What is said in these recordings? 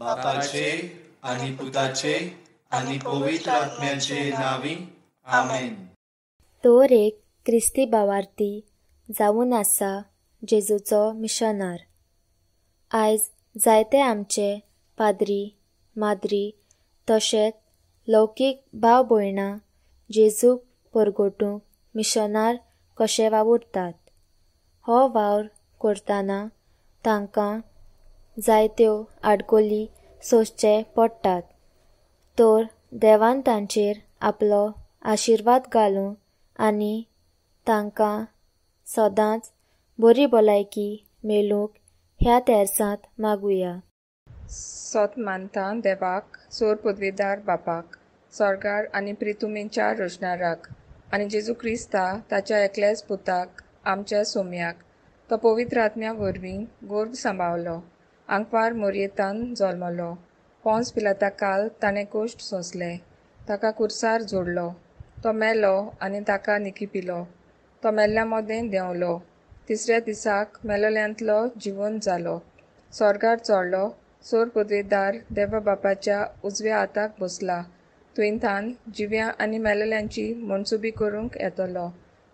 बापाचे आणि पुताचे आणि पवित्र आत्म्याचे नावी आमेन. तोर एक क्रिस्ती भावार्थी जावन आसा जेजूचो मिशनार. आयज जायते आमचे पाद्री माद्री तशेंच लौकीक भाव भयणां जेजूक परगोटूंक मिशनार कशे वावुरतात. हो वावर करतना तांकां जायत्यो आडकोली सोंसचे पडटात. तर देवान तांचेर आपलो आशिर्वाद घालूं आनी तांकां सदांच बरी भलायकी मेळूंक ह्या तेर्सांत मागुया. सोत मानता देवाक, सोर पदवीदार बापाक, स्वर्गार आनी प्रितुमेच्या रोशनाराक आनी जेजू क्रिस्ता ताच्या एकल्याच पुताक आमच्या सोम्याक तो पवित्र आत्म्या वरवीं गर्भ सांबाळलो, आंकवार मोरयेतान जल्मलो, पोंस पिलाता काल ताणें कोश्ट सोंसले, ताका कुर्सार जोडलो, तो मेलो आनी ताका निखिपिलो, तो मेल्ल्या मोदें देंवलो, तिसऱ्या दिसाक मेलोल्यांतलो जिवंत जालो, स्वर्गार चडलो, सोर पदवीदार देवा बापाच्या उजव्या हाताक बसला, तुयेंतान जिव्या आनी मेलोल्यांची मनसुबी करूंक येतलो.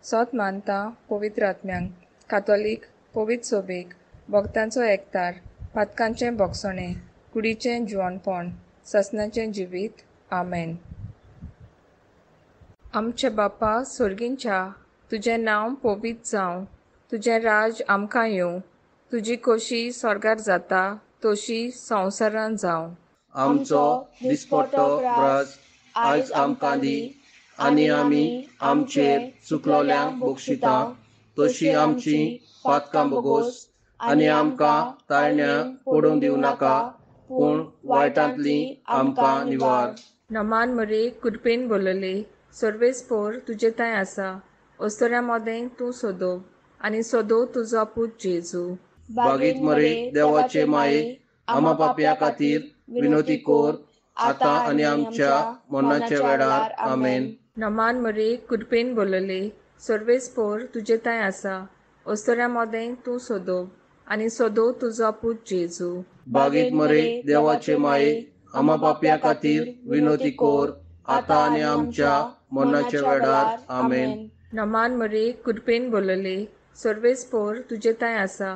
सोत मानता पवित्र आत्म्यांक, कातोलीक, पवित्र सोबेक, भक्तांचो एकतार, पातकांचें भोगसणें, कुडीचें जिवणपण, ससनाचें जिवीत. आमेन. आमचे बापा सर्गींच्या, तुजें नांव पवित्र जावं, तुजें राज आमकां येवं, तुजी खोशी स्वर्गार जाता तशी संवसारांत जावं. आमचो दिसपट्टो राज आयज आमकां दी आनी आमी आमचेर चुकलोल्यांक बक्षिता तशी आमची पातकां बोगोस आनी आमकां ताळण्यां पडूंक दिवं नाका, पूण वायटांतली आमकां निवार. नमान मरे कुडपेन बोलले, सर्वेस्पोर तुजे ताय आसा, अस्तोऱ्या मोदें तूं सोदो आनी सोदो तुजो पूत जेजू. बागीत मरे देवाचे माये, आमा पापया खातीर विनोती कोर, आतां आनी आमच्या मरणाच्या वेळार. आमेन. नमान मरे कुडपेन बोलले, सर्वेस्पोर तुजे ताय आसा, अस्तोऱ्या मोदें तूं सोदो आनी सोदो तुजो पूत जेजू. बागीत मरे देवाचे माये, आमा पापया खातीर विनोती कोर, आतां आनी आमच्या मरणाच्या वेळार. आमेन. नमान मरे कुडपेन बोलले, सर्वेस्पोर तुजे ताय आसा,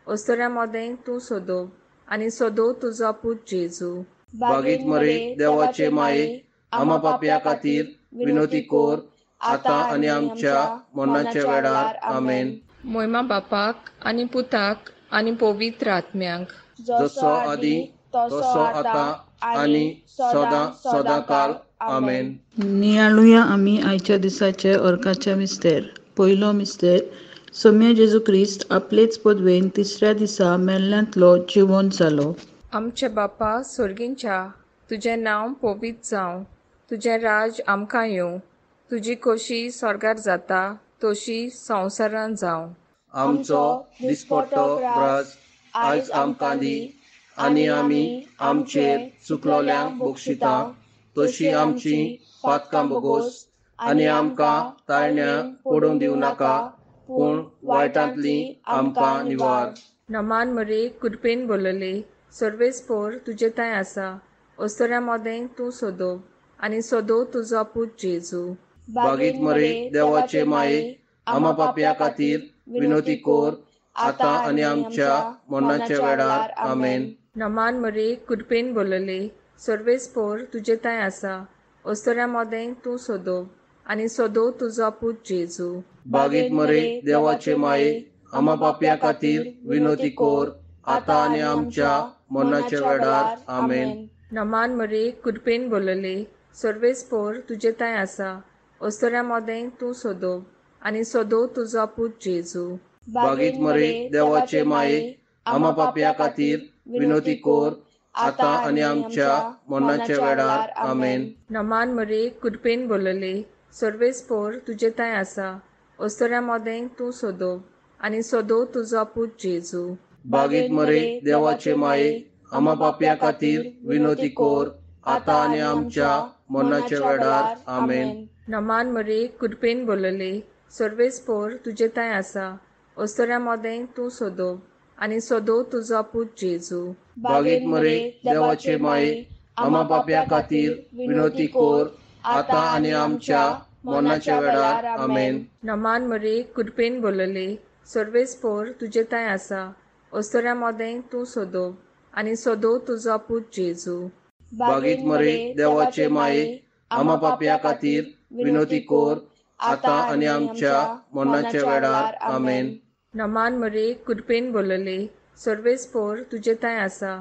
अस्तोऱ्या मोदें तूं सोदो आनी सोदो तुजो पूत जेजू. बागीत मरे देवाचे माये, आमा पापया खातीर विनोती कोर, आतां आनी आमच्या मरणाच्या वेळार. आमेन. मोयमा बापाक आनी पुताक आनी पवित्र आत्म्यांक, जसो आदी तसो आतां आनी सदां सदां काल. आमेन. नियाळुया आमी आयच्या दिसाचे अर्काचे मिस्तेर. पयलो मिस्तेर, सोम्या जेजू क्रिस्त आपलेच पदवेन तिसऱ्या दिसा मेल्ल्यांतलो जिवंत जालो. आमचे बापा सर्गींच्या, तुजें नांव पवित्र जावं, तुजें राज आमकां येवं, तुजी खोशी स्वर्गार जाता तशी संवसारांत जावं. आमचो दिसपट्टो राज आयज आमकां दी आनी आमी आमचेर चुकलोल्यांक बक्षिता तशी आमची पातकां बोगोस आनी आमकां ताळण्यां पडूंक दिवं नाका, पूण वायटांतली आमकां निवार. नमान मरे कुडपेन बोलले, सर्वेस्पोर तुजे ताय आसा, अस्तोऱ्या मोदें तूं सोदो आनी सोदो तुजो पूत जेजू. बागीत मरे देवाचे माये, आमा पापया खातीर विनोती कोर, आतां आनी आमच्या मरणाच्या वेळार. आमेन. नमान मरे कुडपेन बोलले, सर्वेस्पोर तुजे ताय आसा, अस्तोऱ्या मोदें तूं सोदो आनी सोदो तुजो पूत जेजू. बागीत मरे देवाचे माये, आमा पापया खातीर विनोती कोर, आतां आनी आमच्या मरणाच्या वेळार. आमेन. नमान मरे कुडपेन बोलले, सर्वेस्पोर तुजे ताय आसा, अस्तोऱ्या मोदें तूं सोदो आनी सोदो तुजो पूत जेजू. बागीत मरे देवाचे माये, आमा पापया खातीर विनोती कोर, आतां आनी आमच्या मरणाच्या वेळार. आमेन. नमान मरे कुडपेन बोलले, सर्वेस्पोर तुजे ताय आसा, अस्तोऱ्या मोदें तूं सोदो आनी सोदो तुजो पूत जेजू. बागीत मरे देवाचे माये, आमा पापया खातीर विनोती कोर, आतां आनी आमच्या मरणाच्या वेळार. आमेन. नमान मरे कुडपेन बोलले, सर्वेस्पोर तुजे ताय आसा, अस्तोऱ्या मोदें तूं सोदो आनी सोदो तुजो पूत जेजू. बागेत मरे देवाचे माये, आम्हा पाप्या खातीर विनोती कोर, आता आनी आमच्या मरणाच्या वेळार आमेन. नमान मरे कुडपेन बोलले, सर्वेस्पोर तुजे ताय आसा, ओस्तोऱ्या मोदें तूं सोदोब, आनी सोदो तुजो पूत जेजू. बागेत मरे देवाचे माये, आम्हा पाप्या खातीर विनोती कोर, आता आनी आमच्या मरणाच्या वेळार आमेन. नमान मरे कुडपेन बोलले, सर्वेस्पोर तुजे ताय आसा,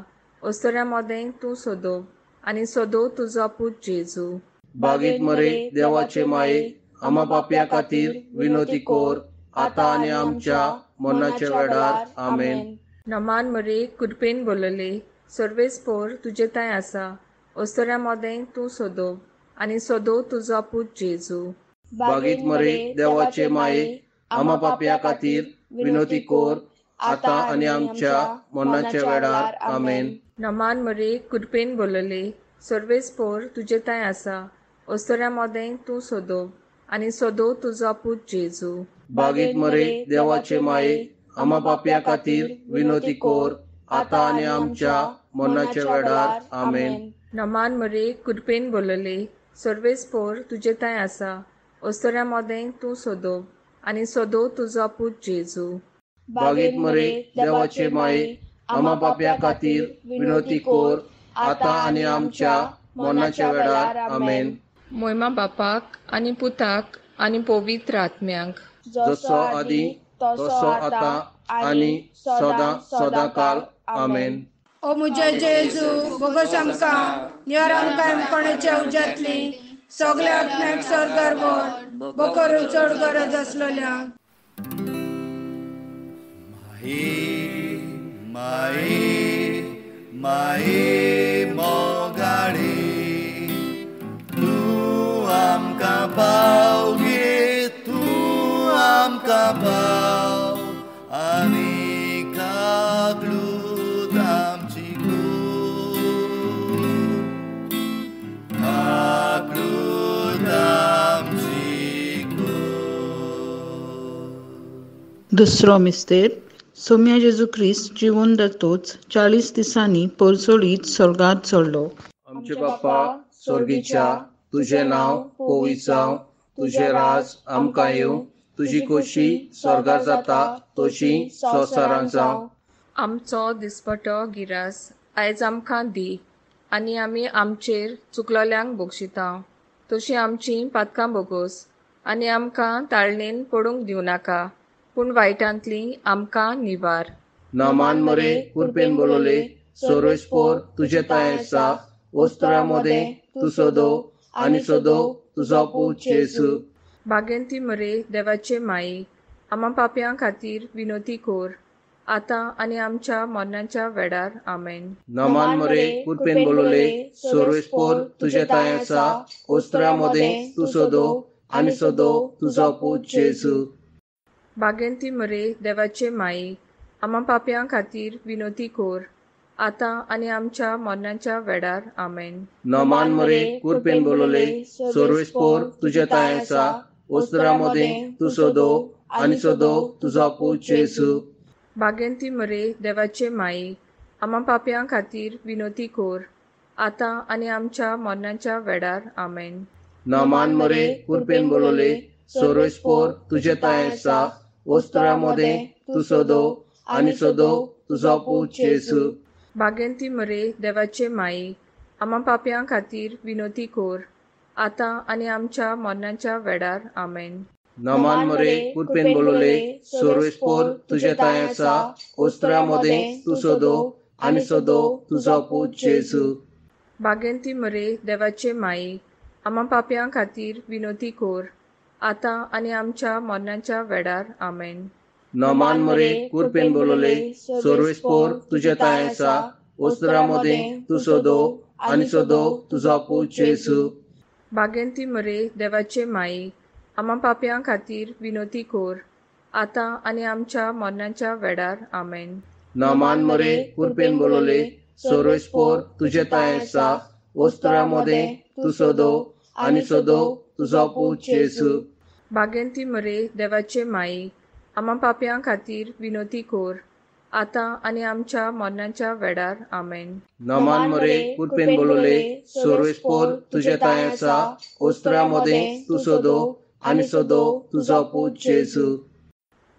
ओस्तोऱ्या मोदें तूं सोदोब, आनी सोदो तुजो पूत जेजू. बागेत मरे देवाचे माये, आम्हा पाप्या खातीर विनोती कोर, आता आनी आमच्या मरणाच्या वेळार आमेन. नमान मरे कुडपेन बोलले, सर्वेस्पोर तुजे ताय आसा, ओस्तोऱ्या मोदें तूं सोदोब, आनी सोदो तुजो पूत जेजू. बागेत मरे देवाचे माये, आम्हा पाप्या खातीर विनोती कोर, आता आनी आमच्या मरणाच्या वेळार आमेन. नमान मरे कुडपेन बोलले, सर्वेस्पोर तुजे ताय आसा, ओस्तोऱ्या मोदें तूं सोदोब, आनी सोदो तुजो पूत जेजू. बागेत मरे देवाचे माये, आम्हा पाप्या खातीर विनोती कोर, आता आनी आमच्या मरणाच्या वेळार आमेन. नमान मरे कुडपेन बोलले, सर्वेस्पोर तुजे ताय आसा, ओस्तोऱ्या मोदें तूं सोदोब, आनी सोदो तुजो पूत जेजू. बागेत मरे देवाचे माये, आम्हा पाप्या खातीर विनोती कोर, आता आनी आमच्या मरणाच्या वेळार आमेन. मोहिमा बापाक आनी पुताक आनी पवित्र आत्म्यांक, जसो आदी तसो आता आनी सदां सदांकाल आमेन. ओ मुजे जेजू, बोगस आमकां नियर आमकां एमपणाच्या उज्यांतली सगळ्या आत्म्याक सरकार व्हर, बकर चड गरज आसलेल्यांक. माये माये मोगाडे, तूं आमकां पाव गे, तूं आमकां पाव, आनी कागलूत आमची कूड, कागलूत आमची कूड. दुसरो मिस्तेर, सोम्या जेजू क्रिस्त जिवून जातूच 40 दिसांनी परसोळीत स्वर्गांत चडलो. आमचे बाप्पा स्वर्गीच्या, तुझे नांव पवित्र जावं, तुझे राज आमकां येवं, तुजी खोशी स्वर्गार जाता तशी संवसारांत जावं. आमचो दिसपटो गिरास आयज आमकां दी, आनी आमी आमचेर चुकलोल्यांक बक्षिता, तशी आमची पातकां बोगोस, आनी आमकां ताळणेन पडूंक दिवं नाका, पूण वायटांतली आमकां निवार. नामान मरे कुरपेन बोलले, सर्वेस्पोर तुजे ताय आसा, ओस्तोऱ्या मोदें तूं सोदो, आनी सोदो तुजो पूत जेजू. बागेंती मरे देवाचे माये, आम्हा पाप्यां खातीर विनोती कोर, आतां आनी आमच्या मरणाच्या वेळार आमेन. नामान मरे कुरपेन बोलले, सर्वेस्पोर तुजे ताय आसा, ओस्तोऱ्या मोदें तूं सोदो, आनी सोदो तुजो पूत जेजू. बागेंती मरे देवाचे माये, आम्हा पाप्यां खातीर विनोती कोर, आतां आनी आमच्या मरणाच्या वेळार आमेन. नामान मरे कुरपेन बोलले, सर्वेस्पोर तुजे ताय आसा, ओस्तोऱ्या मोदें तूं सोदो, आनी सोदो तुजो पूत जेजू. बागेंती मरे देवाचे माये, आम्हा पाप्यां खातीर विनोती कोर, आतां आनी आमच्या मरणाच्या वेळार आमेन. नामान मरे कुरपेन बोलले, सर्वेस्पोर तुजे ताय आसा, ओस्तोऱ्या मोदें तूं सोदो, आनी सोदो तुजो पूत जेजू. बागेंती मरे देवाचे माये, आम्हा पाप्यां खातीर विनोती कोर, आतां आनी आमच्या मरणाच्या वेळार आमेन. नामान मरे कुरपेन बोलले, सर्वेस्पोर तुजे ताय आसा, ओस्तोऱ्या मोदें तूं सोदो, आनी सोदो तुजो पूत जेजू. बागेंती मरे देवाचे माये, आम्हा पाप्यां खातीर विनोती कोर, आतां आनी आमच्या मरणाच्या वेळार आमेन. नामान मरे कुरपेन बोलले, सर्वेस्पोर तुजे ताय आसा, ओस्तोऱ्या मोदें तूं सोदो, आनी सोदो तुजो पूत जेजू. बागेंती मरे देवाचे माये, आम्हा पाप्यां खातीर विनोती कोर, आतां आनी आमच्या मरणाच्या वेळार आमेन. नामान मरे कुरपेन बोलले, सर्वेस्पोर तुजे ताय आसा, ओस्तोऱ्या मोदें तूं सोदो, आनी सोदो तुजो पूत जेजू. बागेंती मरे देवाचे माये, आम्हा पाप्यां खातीर विनोती कोर, आता आणि आमच्या मरणाच्या वेळार आमेन. नमान मरे कुरपेन बोलोले सर्वेस्पोर तुझे ताय आसा ओस्त्रा मदें तू सोदो आनी सोदो तुजो पूत जेजू.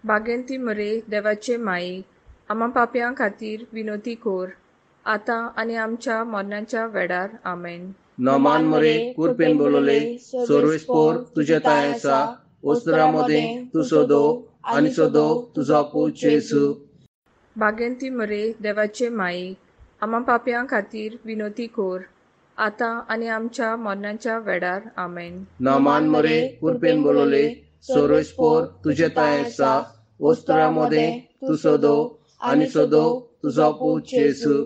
बागेंती मरे देवाचे माई, आम्हा पाप्यां खातीर विनोती कोर, आता आणि आमच्या मरणाच्या वेळार आमेन. नमान मरे कुरपेन बोलोले सर्वेस्पोर तुझे ताय आसा ओस्त्रा मदें तू सोदो आनी सोदो तुजो पूत जेजू. बागेंती मरे देवाचे माई, आम्हा पाप्यां खातीर विनोती कोर, आता आणि आमच्या मरणाच्या वेळार आमेन. नमान मरे कुरपेन बोलोले सर्वेस्पोर तुझे ताय आसा ओस्त्रा मदें तू सोदो आनी सोदो तुजो पूत जेजू.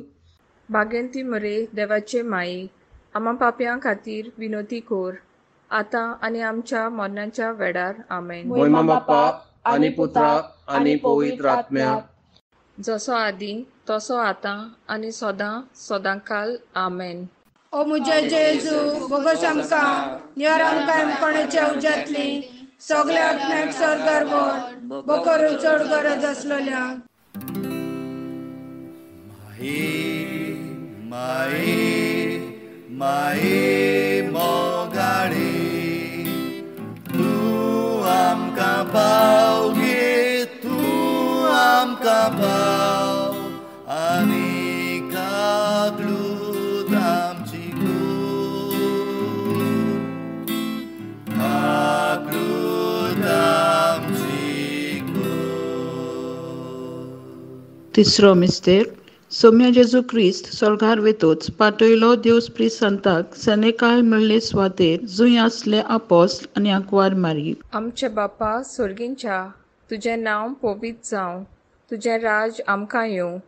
बागेंती मरे देवाचे माई, आम्हा पाप्यां खातीर विनोती कोर, आता आणि आमच्या मरणाच्या वेळार आमेन. महिमा बाप्पा आनी पुत्राक आनी पवित्र आत्म्याक, जसो आदी तसो आता आणि सदांकाल आमेन. ओ मुझे जेजू बोगस आमकां नियर आमकां कोणाचे उज्यांतली सगल्या आत्म्याक स्वर्गार व्हर, बकरू चड गरज आसलेल्यांक. माये माये मोगाडे तूं आमकां पाव गे, तूं आमकां पाव आनी कागलूत आमची कूड, कागलूत आमची कूड. तिसरो मिस्तेर सौम्य जेजू क्रिस्त स्वर्गार वेतोच पाटयलो देवस प्रिसंताक सनेकाळ मेळ्ळे सुवातेर जुंय आसले आपोस्त आनी आंकवार मारी. आमचे बापा स्वर्गींच्या, तुझें नांव पवित्र जावं, तुझें राज आमकां येवं,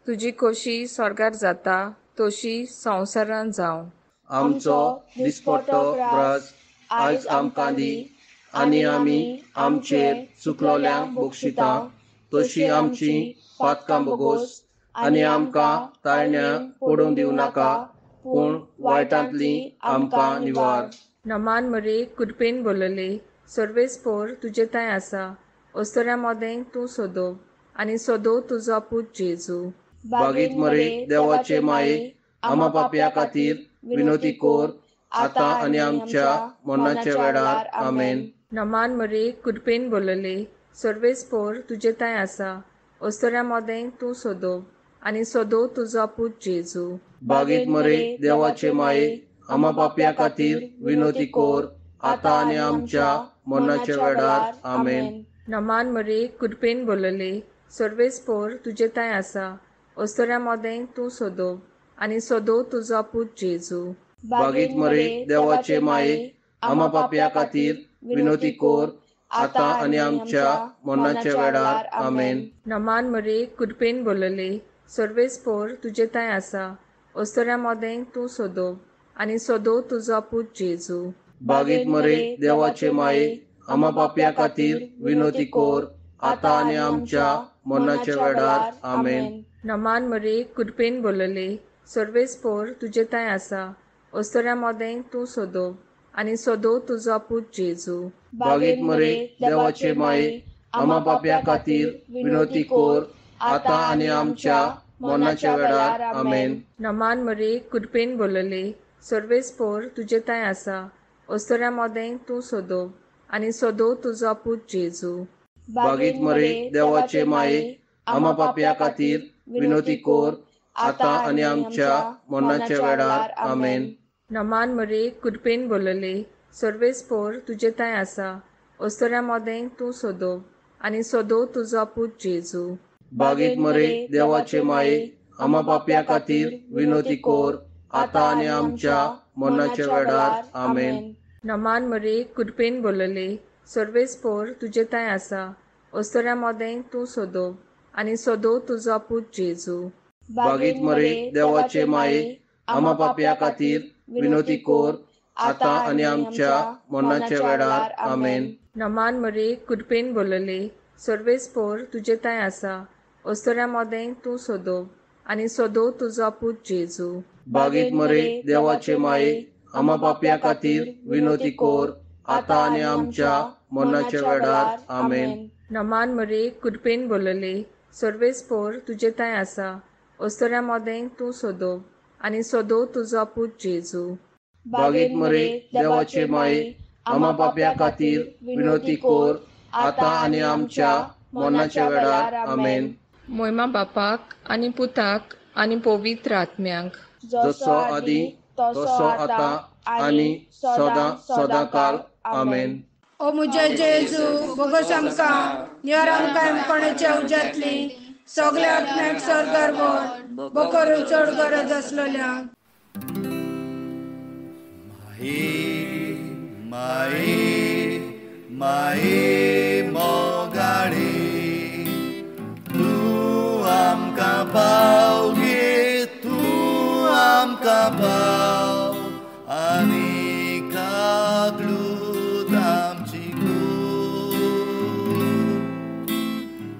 तुजी खोशी स्वर्गार जाता तशी संवसारान जावं. आमचो दिसपट्टो ग्रास आयज आमकां दी आनी आमी आमचेर चुकलोल्यांक बक्षिता तशी आमची पातकां बोगोस आनी आमकां ताळण्या पडूंक दिवं नाका, पूण वायटांतली आमकां निवार. नमान मरे कुरपेन बोलले सर्वेस्पोर तुजे ताय आसा ओस्तोऱ्या मोदें तूं सोदो आनी सोदो तुजो पूत जेजू. बागीत मरे देवाचे माये, आम्हा पाप्यां खातीर विनोती कोर, आता आनी आमच्या मरणाच्या वेळार आमेन. नमान मरे कुरपेन बोलले सर्वेस्पोर तुजे ताय आसा ओस्तोऱ्या मोदें तूं सोदो आनी सोदो तुजो पूत जेजू. बागीत मरे देवाचे माये, आम्हा पाप्यां खातीर विनोती कोर, आता आनी आमच्या मरणाच्या वेळार आमेन. नमान मरे कुरपेन बोलले सर्वेस्पोर तुजे ताय आसा ओस्तोऱ्या मोदें तूं सोदो आनी सोदो तुजो पूत जेजू. बागीत मरे देवाचे माये, आम्हा पाप्यां खातीर विनोती कोर, आता आनी आमच्या मरणाच्या वेळार आमेन. नमान मरे कुरपेन बोलले सर्वेस्पोर तुजे ताय आसा ओस्तोऱ्या मोदें तूं सोदो आनी सोदो तुजो पूत जेजू. बागीत मरे देवाचे माये, आम्हा पाप्यां खातीर विनोती कोर, आता आनी आमच्या मरणाच्या वेळार आमेन. नमान मरे कुरपेन बोलले सर्वेस्पोर तुजे ताय आसा ओस्तोऱ्या मोदें तूं सोदो आनी सोदो तुजो पूत जेजू. बागीत मरे देवाचे माये, आम्हा पाप्यां खातीर विनोती कोर, आता आनी आमच्या मरणाच्या वेळार आमेन. नमान मरे कुरपेन बोलले सर्वेस्पोर तुजे ताय आसा ओस्तोऱ्या मोदें तूं सोदो आनी सोदो तुजो पूत जेजू. बागीत मरे देवाचे माये, आम्हा पाप्यां खातीर विनोती कोर, आता आनी आमच्या मरणाच्या वेळार आमेन. नमान मरे कुरपेन बोलले सर्वेस्पोर तुजे ताय आसा ओस्तोऱ्या मोदें तूं सोदो आनी सोदो तुजो पूत जेजू. बागीत मरे देवाचे माये, आम्हा पाप्यां खातीर विनोती कोर, आता आनी आमच्या मरणाच्या वेळार आमेन. नमान मरे कुरपेन बोलले सर्वेस्पोर तुजे ताय आसा ओस्तोऱ्या मोदें तूं सोदो आनी सोदो तुजो पूत जेजू. बागीत मरे देवाचे माये, आम्हा पाप्यां खातीर विनोती कोर, आता आनी आमच्या मरणाच्या वेळार आमेन. नमान मरे कुरपेन बोलले सर्वेस्पोर तुजे ताय आसा ओस्तोऱ्या मोदें तूं सोदो आनी सोदो तुजो पूत जेजू. बागीत मरे देवाचे माये, आम्हा पाप्यां खातीर विनोती कोर, आता आनी आमच्या मरणाच्या वेळार आमेन. नमान मरे कुरपेन बोलले सर्वेस्पोर तुजे थंय आसा, ओस्तोऱ्या मोदें तूं सोदो आनी सोदो तुजो पूत जेजू. बागेत मरे देवाचे माये, आम्हा पाप्या खातीर विनोती कोर, आता आनी आमच्या मरणाच्या वेळार आमेन. मोहिमा बापाक आनी पुताक आनी पवित्र आत्म्यांक, जसो आदी तसो आता आनी सदां काल आमेन. ओ मुजे जेजू बोगोस आमकां नियर आमकां कोणाचे उज्यांतली सगल्या आत्म्याक स्वर्गार व्हर, बकोर चड गरज आसलेल्यांक. माये मोगाडे तूं आमकां पाव गे, तूं आमकां पाव आनी कागलूत आमची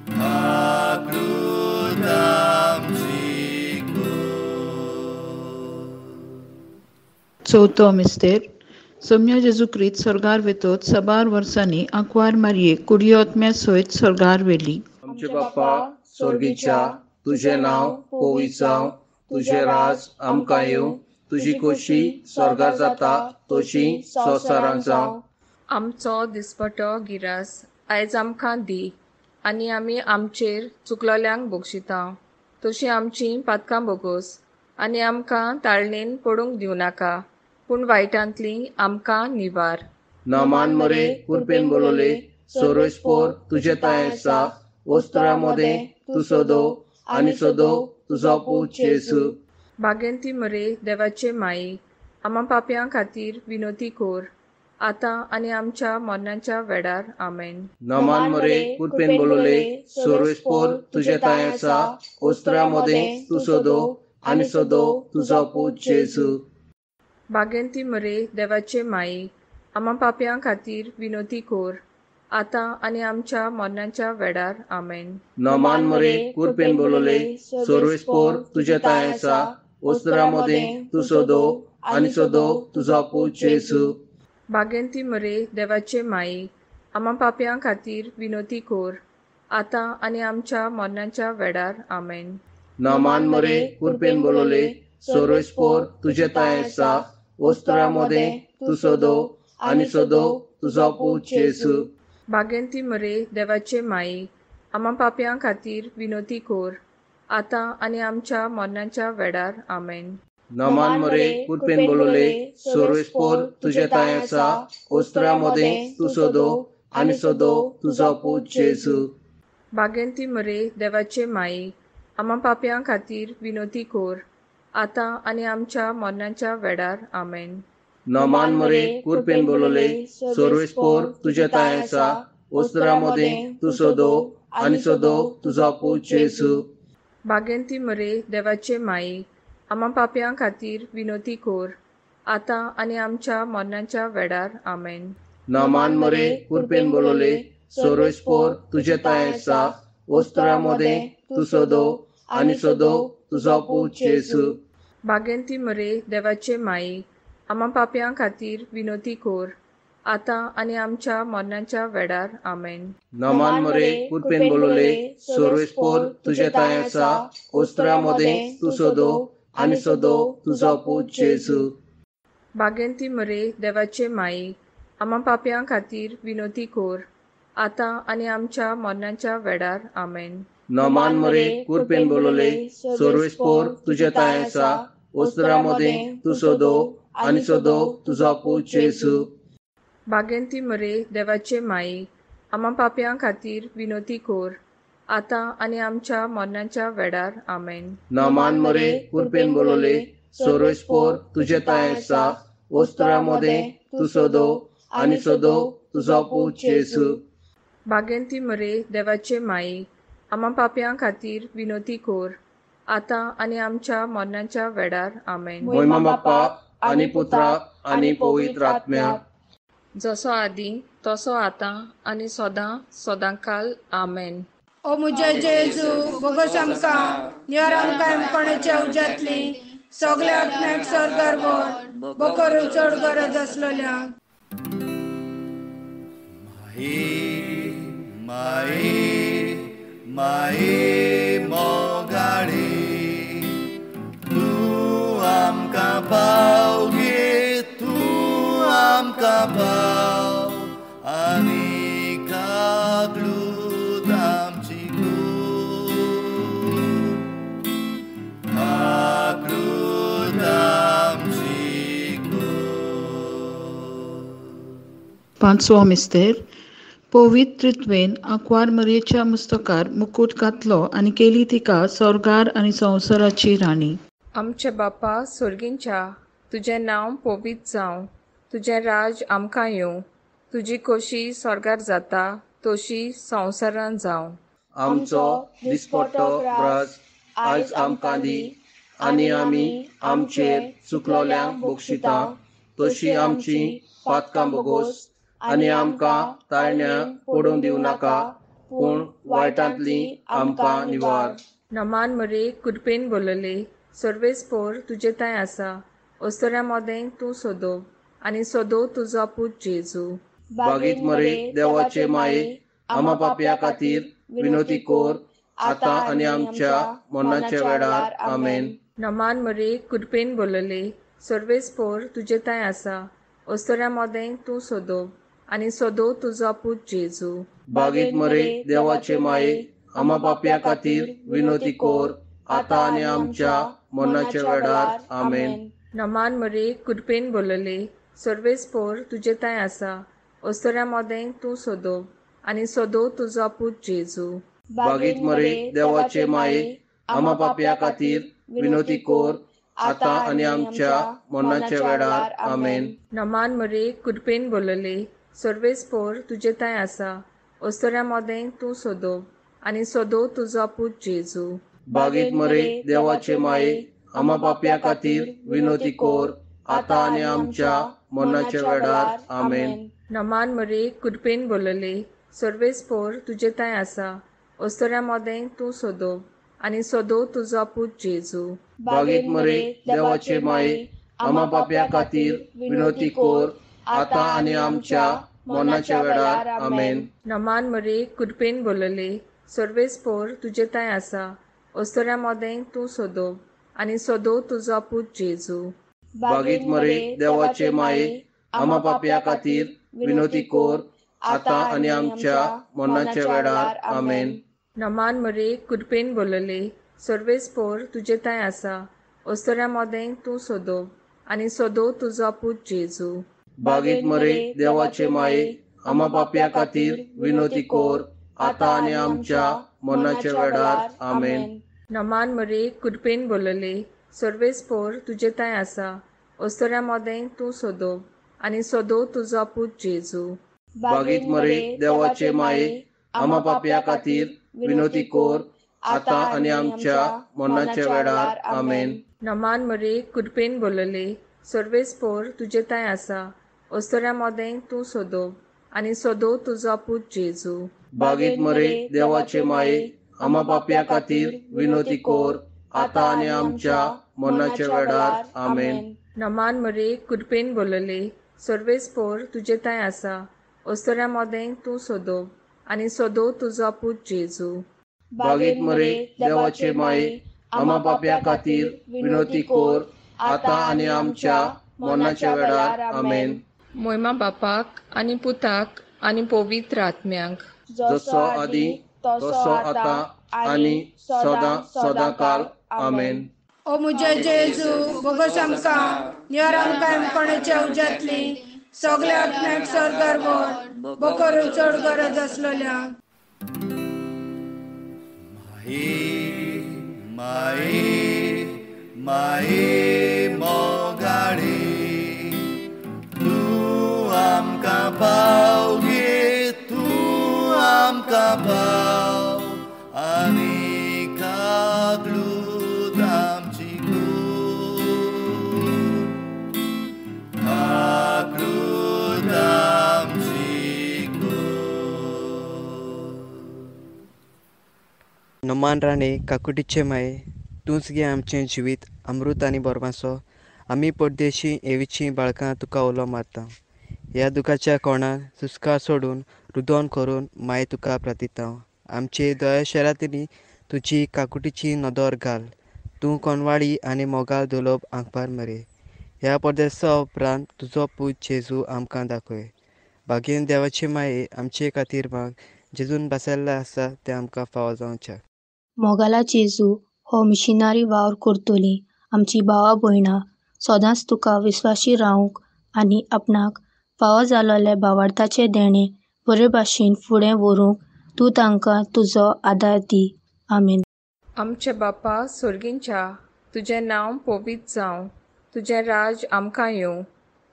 कागलूत आमची चवथो मिस्तेर. सौम्य जेजू क्रिस्त स्वर्गार वेतोच 6 वर्सांनी आंकवार मारये कुडियोत्म्या सयत स्वर्गार वेली. आमचे बाप्पा स्वर्गीच्या, तुझे नाव पवित्र जावं, तुझे राज आमकां येवं, तुजी खोशी स्वर्गार जाता तशी संवसारांत जावं. आमचो दिसपटो गिरास आयज आमकां दी, आनी आमी आमचेर चुकलोल्यांक बक्षिता, तशी आमची पातकां बोगोस आनी आमकां ताळणेन पडूंक दिवं नाका, पूण वायटांतली आमकां निवार. नामान मरे कुरपेन बोलोले, सर्वेस्पोर तुजे थंय आसा, ओस्तोऱ्या मोदें तूं सोदो आनी सोदो तुजो पूत जेजू. बागेंती मरे देवाचे माई, आम्हा पाप्यां खातीर विनोती कोर, आतां आनी आमच्या मरणाच्या वेळार आमेन. नामान मरे कुरपेन बोलोले, सर्वेस्पोर तुजे थंय आसा, ओस्तोऱ्या मोदें तूं सोदो आनी सोदो तुजो पूत जेजू. बागेंती मरे देवाचे माई, आम्हा पाप्यां खातीर विनोती कोर, आतां आनी आमच्या मरणाच्या वेळार आमेन. नामान मरे कुरपेन बोलोले, सर्वेस्पोर तुजे थंय आसा, ओस्तोऱ्या मोदें तूं सोदो आनी सोदो तुजो पूत जेजू. बागेंती मरे देवाचे माई, आम्हा पाप्यां खातीर विनोती कोर, आतां आनी आमच्या मरणाच्या वेळार आमेन. नामान मरे कुरपेन बोलोले, सर्वेस्पोर तुजे थंय आसा, ओस्तोऱ्या मोदें तूं सोदो आनी सोदो तुजो पूत जेजू. बागेंती मरे देवाचे माई, आम्हा पाप्यां खातीर विनोती कोर, आतां आनी आमच्या मरणाच्या वेळार आमेन. नामान मरे कुरपेन बोलोले, सर्वेस्पोर तुजे थंय आसा, ओस्तोऱ्या मोदें तूं सोदो आनी सोदो तुजो पूत जेजू. बागेंती मरे देवाचे माई, आम्हा पाप्यां खातीर विनोती कोर, आतां आनी आमच्या मरणाच्या वेळार आमेन. नामान मरे कुरपेन बोलोले, सर्वेस्पोर तुजे थंय आसा, ओस्तोऱ्या मोदें तूं सोदो आनी सोदो तुजो पूत जेजू. बागेंती मरे देवाचे माई, आम्हा पाप्यां खातीर विनोती कोर, आतां आनी आमच्या मरणाच्या वेळार आमेन. नामान मरे कुरपेन बोलोले, सर्वेस्पोर तुजे थंय आसा, ओस्तोऱ्या मोदें तूं सोदो आनी सोदो तुजो पूत जेजू. बागेंती मरे देवाचे माई, आम्हा पाप्यां खातीर विनोती कोर, आतां आनी आमच्या मरणाच्या वेळार आमेन. नामान मरे कुरपेन बोलोले, सर्वेस्पोर तुजे थंय आसा, ओस्तोऱ्या मोदें तूं सोदो आनी सोदो तुजो पूत जेजू. बागेंती मरे देवाचे माई, आम्हा पाप्यां खातीर विनोती कोर, आतां आनी आमच्या मरणाच्या वेळार आमेन. नामान मरे कुरपेन बोलोले, सर्वेस्पोर तुजे थंय आसा, ओस्तोऱ्या मोदें तूं सोदो आनी सोदो तुजो पूत जेजू. बागेंती मरे देवाचे माई, आम्हा पाप्यां खातीर विनोती कोर, आतां आनी आमच्या मरणाच्या वेळार आमेन. नामान मरे कुरपेन बोलोले, सर्वेस्पोर तुजे थंय आसा, ओस्तोऱ्या मोदें तूं सोदो आनी सोदो तुजो पूत जेजू. बागेंती मरे देवाचे माई, आम्हा पाप्यां खातीर विनोती कोर, आतां आनी आमच्या मरणाच्या वेळार आमेन. मोहिमा बाप्पा आनी पुत्राक आनी पवित्र आत्म्याक, जसो आदी तसो आतां आनी सदां काल आमेन. ओ मुजे जेजू बोगोस आमकां नियर आमकां कोणाचे उज्यांतली सगल्या आत्म्याक स्वर्गार व्हर, बकोर चड गरज आसलेल्यांक. माये पाव आनी कागलूत आमची कूड कागलूत आमची कूड. पांचवो मिस्तेर. पवित्र त्वेन आंकवार मरयेच्या मस्तकार मुकुट घातलो आनी केली तिका स्वर्गार आनी संवसाराची राणी. आमचे बापा सुर्गींच्या, तुजें नांव पवित्र जावं, तुजें राज आमकां येवं, तुजी खोशी स्वर्गार जाता तशी संवसारांत जावं. आमचो दिसपट्टो राज आयज आमकां दी आनी आमी आमचेर चुकलोल्यांक बक्षिता तशी आमची पातकां बोगोस आनी आमकां ताळण्या पडूंक दिवं नाका पूण वायटांतली आमकां निवार. नमान मरे कुडपेन बोलले, सर्वेस्पोर तुजे तांय आसा, ओस्तोऱ्या मोदें तूं सोदो आनी सोदो तुजो पूत जेजू. बागीत मरे देवाचे माये आमा पापया खातीर विनोती कोर आतां आनी आमच्या मरणाच्या वेळार आमेन. नमान मरे कुडपेन बोलले, सर्वेस्पोर तुजे तांय आसा, ओस्तोऱ्या मोदें तूं सोदो आनी सोदो तुजो पूत जेजू. बागीत मरे देवाचे माये आमा पापया खातीर विनोती कोर आतां आनी आमच्या मरणाच्या वेळार आमेन. नमान मरे कुडपेन बोलले, सर्वेस्पोर तुजे तांय आसा, ओस्तोऱ्या मोदें तूं सोदो आनी सोदो तुजो पूत जेजू. बागीत मरे देवाचे माये आमा पापया खातीर विनोती कोर आतां आनी आमच्या मरणाच्या वेळार आमेन. नमान मरे कुडपेन बोलले, सर्वेस्पोर तुजे तांय आसा, ओस्तोऱ्या मोदें तूं सोदो आनी सोदो तुजो पूत जेजू. बागीत मरे देवाचे माये आमा पापया खातीर विनोती कोर आतां आनी आमच्या मरणाच्या वेळार आमेन. नमान मरे कुडपेन बोलले, सर्वेस्पोर तुजे तांय आसा, ओस्तोऱ्या मोदें तूं सोदो आनी सोदो तुजो पूत जेजू. बागीत मरे देवाचे माये आमा पापया खातीर विनोती कोर आतां आनी आमच्या मरणाच्या वेळार आमेन. नमान मरे कुडपेन बोलले, सर्वेस्पोर तुजे तांय आसा, ओस्तोऱ्या मोदें तूं सोदो आनी सोदो तुजो पूत जेजू. बागीत मरे देवाचे माये आमा पापया खातीर विनोती कोर आतां आनी आमच्या मरणाच्या वेळार आमेन. नमान मरे कुडपेन बोलले, सर्वेस्पोर तुजे तांय आसा, ओस्तोऱ्या मोदें तूं सोदो आनी सोदो तुजो पूत जेजू. बागीत मरे देवाचे माये आमा पापया खातीर विनोती कोर आतां आनी आमच्या मरणाच्या वेळार आमेन. नमान मरे कुडपेन बोलले, सर्वेस्पोर तुजे तांय आसा, ओस्तोऱ्या मोदें तूं सोदो आनी सोदो तुजो पूत जेजू. बागीत मरे देवाचे माये आमा पापया खातीर विनोती कोर आतां आनी आमच्या मरणाच्या वेळार आमेन. नमान मरे कुडपेन बोलले, सर्वेस्पोर तुजे तांय आसा, ओस्तोऱ्या मोदें तूं सोदो आनी सोदो तुजो पूत जेजू. बागीत मरे देवाचे माये आमा पापया खातीर विनोती कोर आतां आनी आमच्या मरणाच्या वेळार आमेन. नमान मरे कुडपेन बोलले, सर्वेस्पोर तुजे तांय आसा, ओस्तोऱ्या मोदें तूं सोदो आनी सोदो तुजो पूत जेजू. बागीत मरे देवाचे माये आमा पापया खातीर विनोती कोर आतां आनी आमच्या मरणाच्या वेळार आमेन. मोयमा बापाक आनी पुताक आनी पवित्र आत्म्यांक, जसो आदी तसो आतां आनी सदां सदां काल आमेन. ओ मुजे जेजू बोगोस आमकां निवार आमकां कोणाच्या उज्यांतली सगल्या आत्म्याक स्वर्गार व्हर, बकोर चड गरज आसलेल्यांक. माये माये मोगाडे तूं आमकां पाव गे, तूं आमकां पाव आनी कागलूत आमची कूड कागलूत आमची कूड. नमान राणे काकुटीचे माये तूंच गे आमचें जिवीत अमृत आनी बोरमासो. आमी परदेशी एवीचीं बाळकां तुका उलो मारता. ह्या दुखाच्या कोणाक सुस्कार सोडून रुदोन करून माय तुका प्रार्थिता. आमचे दोया शेरांतली तुजी काकुटीची नदर घाल. तूं कोनवाळी आनी मोगाल दोलोब आंकपार मरे. ह्या परदेसा उपरांत तुजो पूत जेजू आमकां दाखय. बागेन देवाची माये आमचे खातीर माग, जेजून बसयल्लें आसा तें आमकां फावो जावचें. मोगाला जेजू हो मिशनरी वावर करतली आमची भावां भयणां सदांच तुका विस्वाशी रावूंक आनी आपणाक फावो जाल्ले भावार्थाचे देणे बरे भाशेन फुडें व्हरूंक तूं तांकां तुजो आदार दी. आमेन. आमचे बापा सुर्गींच्या, तुजें नांव पवित्र जावं, तुजें राज आमकां येवं,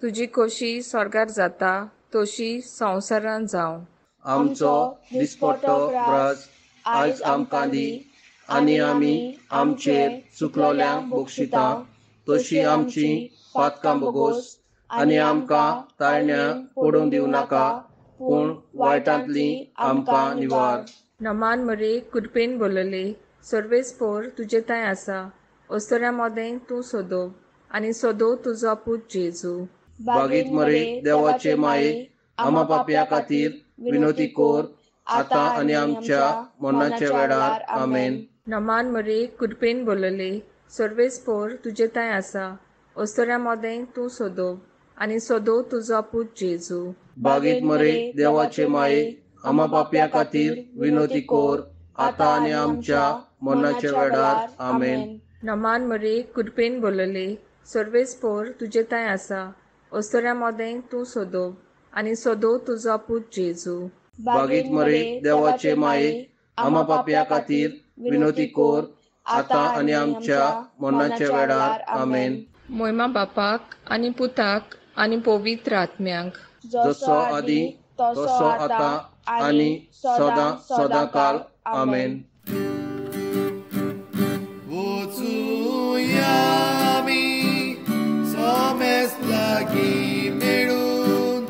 तुजी खोशी स्वर्गार जाता तशी संवसारांत जावं. आमचो दिसपट्टो राज आयज आमकां दी, आनी आमी आमचेर चुकलोल्यांक बक्षिता तशी आमची पातकां बगोस, आनी आमकां ताळण्यां पडूंक दिवं नाका, पूण वायटांतली आमकां निवार. नमान मरे कृपेन बोलले, सर्वेस्पोर तुजे थंय आसा, अस्तोऱ्या मोदें तूं सोदोव, आनी सोदोव तुजो पूत जेजू. बागीत मरे देवाचे माये आमा पापयां खातीर विनोती कोर, आतां आनी आमच्या मरणाच्या वेळार. आमेन. नमान मरे कृपेन बोलले, सर्वेस्पोर तुजे थंय आसा, अस्तोऱ्या मोदें तूं सोदोव, आनी सोदोव तुजो पूत जेजू. बागीत मरे देवाचे माये आमा पापयां खातीर विनोती कोर, आतां आनी आमच्या मरणाच्या वेळार. आमेन. नमान मरे कृपेन बोलले, सर्वेस्पोर तुजे थंय आसा, अस्तोऱ्या मोदें तूं सोदोव, आनी सोदोव तुजो पूत जेजू. बागीत मरे देवाचे माये आमा पापयां खातीर विनोती कोर, आतां आनी आमच्या मरणाच्या वेळार. आमेन. मोहिमा बापाक आनी पुताक आनी पवित्र आत्म्यांक, जसो आदी तसो आतां आनी सदां सदां काल. आमेन. वचूया आमी समेस्त लागीं मेळून,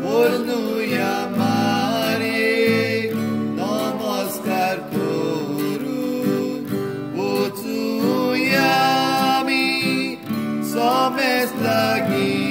वर्णुया मारेक नमस्कार करून. वचूया आमी समेस्त लागीं